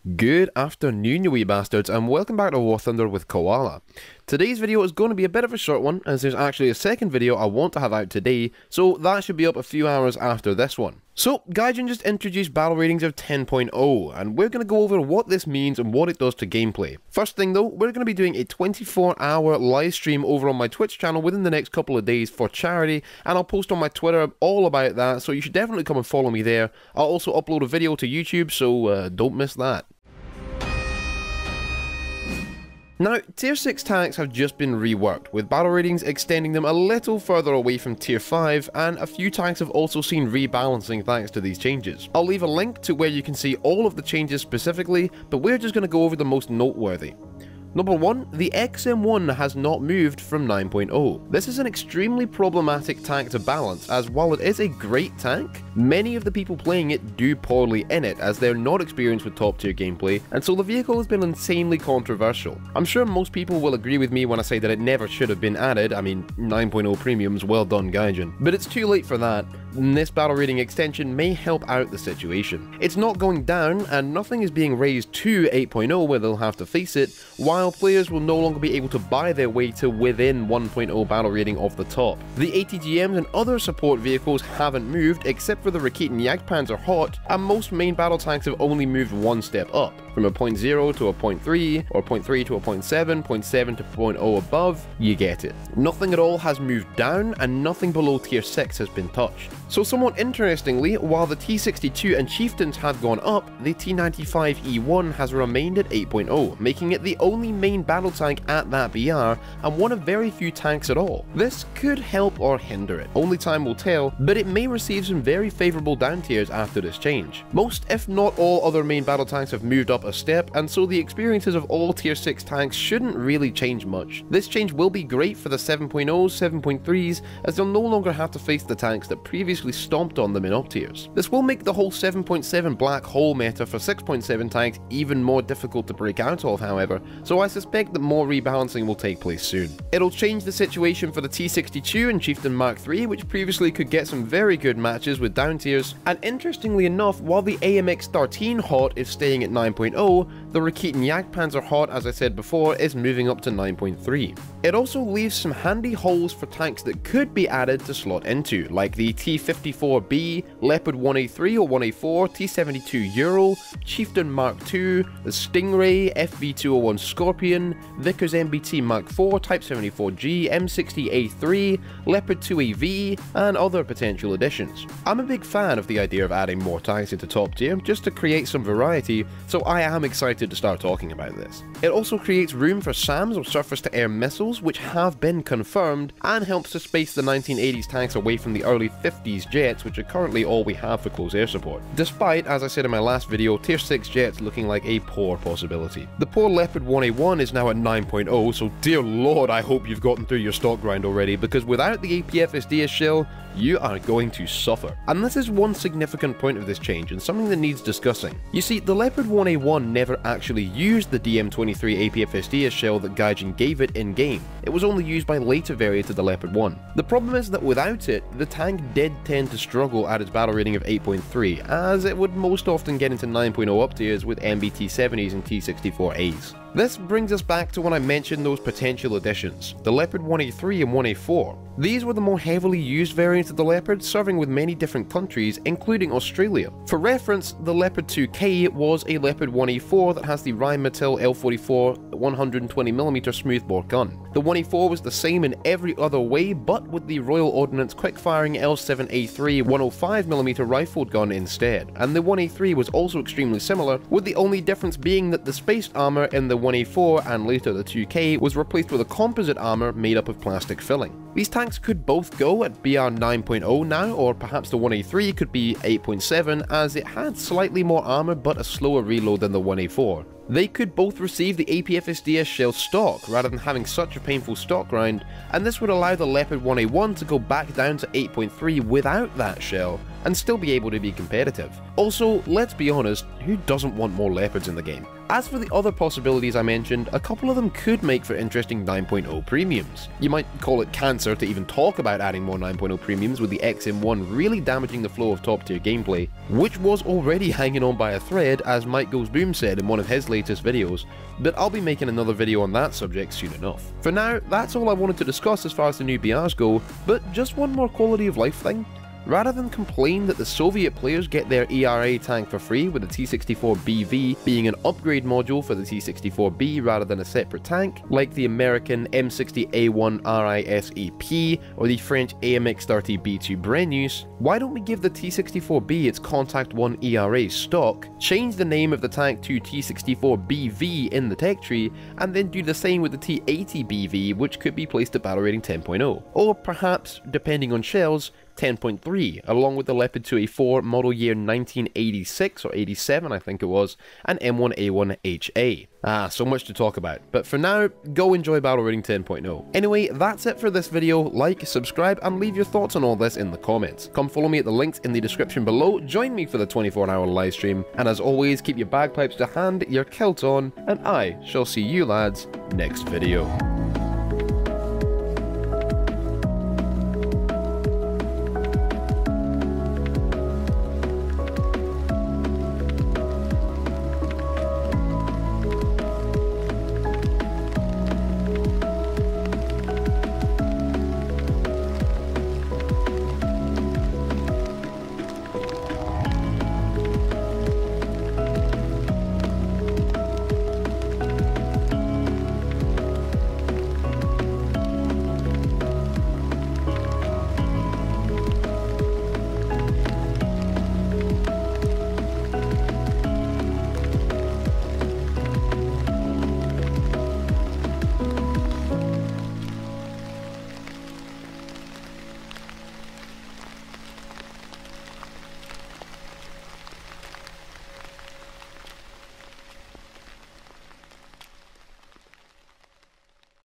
Good afternoon, you wee bastards, and welcome back to War Thunder with Koala. Today's video is going to be a bit of a short one, as there's actually a second video I want to have out today, so that should be up a few hours after this one. So, Gaijin just introduced battle ratings of 10.0, and we're going to go over what this means and what it does to gameplay. First thing though, we're going to be doing a 24-hour live stream over on my Twitch channel within the next couple of days for charity, and I'll post on my Twitter all about that, so you should definitely come and follow me there. I'll also upload a video to YouTube, so don't miss that. Now, Tier 6 tanks have just been reworked, with battle ratings extending them a little further away from Tier 5, and a few tanks have also seen rebalancing thanks to these changes. I'll leave a link to where you can see all of the changes specifically, but we're just going to go over the most noteworthy. Number 1, the XM1 has not moved from 9.0. This is an extremely problematic tank to balance, as while it is a great tank, many of the people playing it do poorly in it, as they're not experienced with top tier gameplay, and so the vehicle has been insanely controversial. I'm sure most people will agree with me when I say that it never should have been added. I mean, 9.0 premiums, well done Gaijin. But it's too late for that, and this battle rating extension may help out the situation. It's not going down, and nothing is being raised to 8.0 where they'll have to face it, while players will no longer be able to buy their way to within 1.0 battle rating of the top. The ATGMs and other support vehicles haven't moved, except for the Raketen Jagdpanzer Hot, and most main battle tanks have only moved one step up, from a 0.0 to a 0.3, or 0.3 to a 0.7, 0.7 to 0.0 above, you get it. Nothing at all has moved down, and nothing below Tier 6 has been touched. So somewhat interestingly, while the T-62 and Chieftains have gone up, the T-95E1 has remained at 8.0, making it the only main battle tank at that BR, and one of very few tanks at all. This could help or hinder it, only time will tell, but it may receive some very favourable down tiers after this change. Most, if not all, other main battle tanks have moved up a step, and so the experiences of all Tier 6 tanks shouldn't really change much. This change will be great for the 7.0s, 7.3s, as they'll no longer have to face the tanks that previously stomped on them in up tiers. This will make the whole 7.7 black hole meta for 6.7 tanks even more difficult to break out of, however, so I suspect that more rebalancing will take place soon. It'll change the situation for the T-62 and Chieftain Mark III, which previously could get some very good matches with down tiers, and interestingly enough, while the AMX-13 Hot is staying at 9.0, the Raketen Jagdpanzer Hot, as I said before, is moving up to 9.3. It also leaves some handy holes for tanks that could be added to slot into, like the T-64BV, Leopard 1A3 or 1A4, T-72 Ural, Chieftain Mark II, the Stingray, FV201 Scorpion, Vickers MBT Mark IV, Type 74G, M60A3, Leopard 2AV, and other potential additions. I'm a big fan of the idea of adding more tanks into top tier, just to create some variety, so I am excited to start talking about this. It also creates room for SAMs or surface-to-air missiles, which have been confirmed, and helps to space the 1980s tanks away from the early 50s jets, which are currently all we have for close air support. Despite, as I said in my last video, Tier 6 jets looking like a poor possibility. The poor Leopard 1A1 is now at 9.0, so dear lord I hope you've gotten through your stock grind already, because without the APFSD shell, you are going to suffer. And this is one significant point of this change, and something that needs discussing. You see, the Leopard 1A1 never actually used the DM23 APFSD shell that Gaijin gave it in-game. It was only used by later variants of the Leopard 1. The problem is that without it, the tank did tend to struggle at its battle rating of 8.3, as it would most often get into 9.0 up tiers with MBT-70s and T-64As. This brings us back to when I mentioned those potential additions, the Leopard 1A3 and 1A4. These were the more heavily used variants of the Leopard, serving with many different countries, including Australia. For reference, the Leopard 2K was a Leopard 1A4 that has the Rheinmetall L44 120mm smoothbore gun. The 1A4 was the same in every other way, but with the Royal Ordnance quick-firing L7A3 105mm rifled gun instead, and the 1A3 was also extremely similar, with the only difference being that the spaced armor in the 1A4 and later the 2K was replaced with a composite armor made up of plastic filling. These tanks could both go at BR 9.0 now, or perhaps the 1A3 could be 8.7 as it had slightly more armor but a slower reload than the 1A4. They could both receive the APFSDS shell stock rather than having such a painful stock grind, and this would allow the Leopard 1A1 to go back down to 8.3 without that shell, and still be able to be competitive. Also, let's be honest, who doesn't want more Leopards in the game? As for the other possibilities I mentioned, a couple of them could make for interesting 9.0 premiums. You might call it cancer to even talk about adding more 9.0 premiums, with the XM1 really damaging the flow of top tier gameplay, which was already hanging on by a thread, as Mike Goes Boom said in one of his latest videos, but I'll be making another video on that subject soon enough. For now, that's all I wanted to discuss as far as the new BRs go, but just one more quality of life thing. Rather than complain that the Soviet players get their ERA tank for free, with the T-64BV being an upgrade module for the T-64B rather than a separate tank, like the American M60A1 RISAP or the French AMX30B2 Brennus, why don't we give the T-64B its Contact 1 ERA stock, change the name of the tank to T-64BV in the tech tree, and then do the same with the T-80BV, which could be placed at battle rating 10.0, or perhaps, depending on shells, 10.3, along with the Leopard 2A4 model year 1986 or 87 I think it was, and M1A1HA. So much to talk about, but for now, go enjoy battle rating 10.0. Anyway, that's it for this video. Like, subscribe, and leave your thoughts on all this in the comments. Come follow me at the links in the description below, join me for the 24-hour live stream, and as always, keep your bagpipes to hand, your kilt on, and I shall see you lads next video.